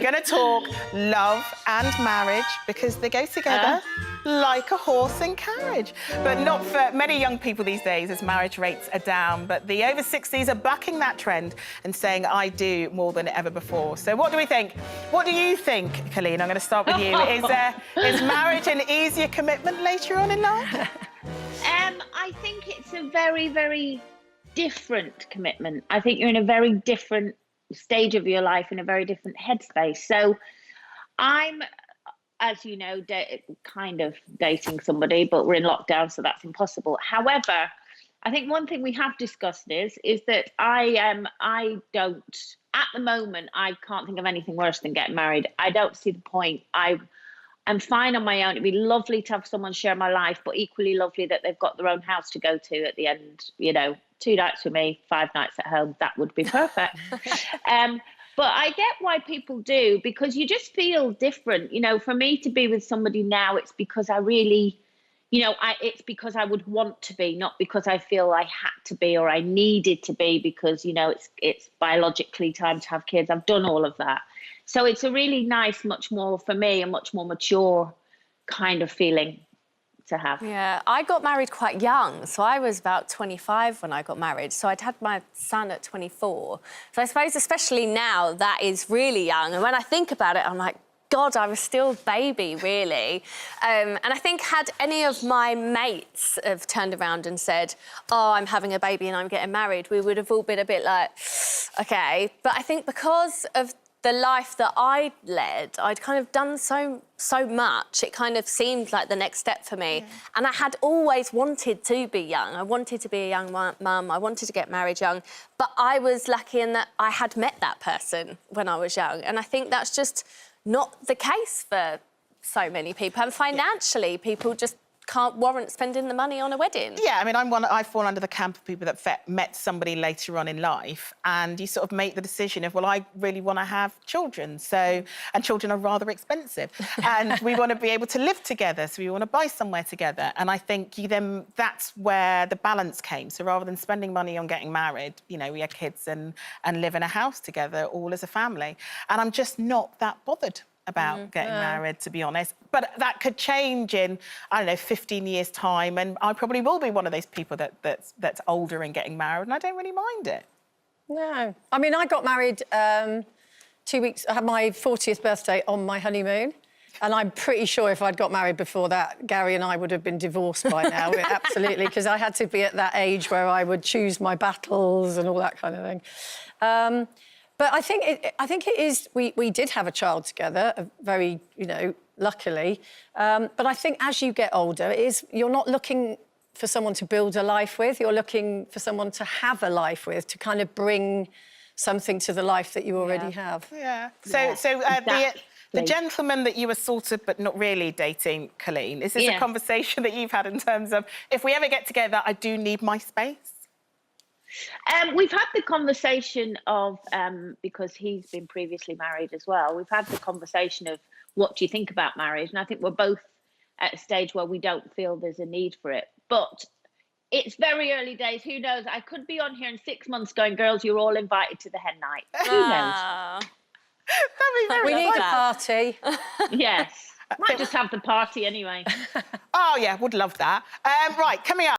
We're going to talk love and marriage because they go together like a horse and carriage. But not for many young people these days, as marriage rates are down. But the over 60s are bucking that trend and saying I do more than ever before. So what do we think? What do you think, Coleen? I'm going to start with you. Is marriage an easier commitment later on in life? I think it's a very, very different commitment. I think you're in a very different stage of your life, in a very different headspace. So I'm, as you know, kind of dating somebody, but we're in lockdown, so that's impossible. However, I think one thing we have discussed is that I don't, at the moment, I can't think of anything worse than getting married. I don't see the point. I'm fine on my own. It'd be lovely to have someone share my life, but equally lovely that they've got their own house to go to at the end. You know, 2 nights with me, 5 nights at home, that would be perfect. But I get why people do, because you just feel different. You know, for me to be with somebody now, it's because I really, you know, it's because I would want to be, not because I feel I had to be or I needed to be because, you know, it's biologically time to have kids. I've done all of that. So it's a really nice, much more, for me, a much more mature kind of feeling to have. Yeah, I got married quite young. So I was about 25 when I got married. So I'd had my son at 24. So I suppose especially now, that is really young. And when I think about it, I'm like, God, I was still a baby, really. And I think had any of my mates have turned around and said, oh, I'm having a baby and I'm getting married, we would have all been a bit like, OK. But I think because of the life that I'd led, I'd kind of done so much, it kind of seemed like the next step for me. Yeah. And I had always wanted to be young. I wanted to be a young mum. I wanted to get married young. But I was lucky in that I had met that person when I was young. And I think that's just not the case for so many people. And financially, people just can't warrant spending the money on a wedding. Yeah, I mean, I fall under the camp of people that met somebody later on in life, and you sort of make the decision of, well, I really want to have children. So, and children are rather expensive, and we want to be able to live together, so we want to buy somewhere together. And I think that's where the balance came. So rather than spending money on getting married, you know, we had kids and live in a house together, all as a family. And I'm just not that bothered about getting married, to be honest. But that could change in, I don't know, 15 years' time, and I probably will be one of those people that's older and getting married, and I don't really mind it. No. I mean, I got married 2 weeks... I had my 40th birthday on my honeymoon, and I'm pretty sure if I'd got married before that, Gary and I would have been divorced by now, absolutely, because I had to be at that age where I would choose my battles and all that kind of thing. But I think it is... We did have a child together, very, you know, luckily. But I think as you get older, you're not looking for someone to build a life with. You're looking for someone to have a life with, to kind of bring something to the life that you already have. Yeah. So the gentleman that you were sort of, but not really dating, Coleen, is this a conversation that you've had in terms of, if we ever get together, I do need my space? We've had the conversation of, because he's been previously married as well, we've had the conversation of what do you think about marriage? And I think we're both at a stage where we don't feel there's a need for it. But it's very early days. Who knows? I could be on here in 6 months going, girls, you're all invited to the hen night. Who knows? We need a party. Yes. Might just have the party anyway. Oh, yeah, would love that. Right, coming up.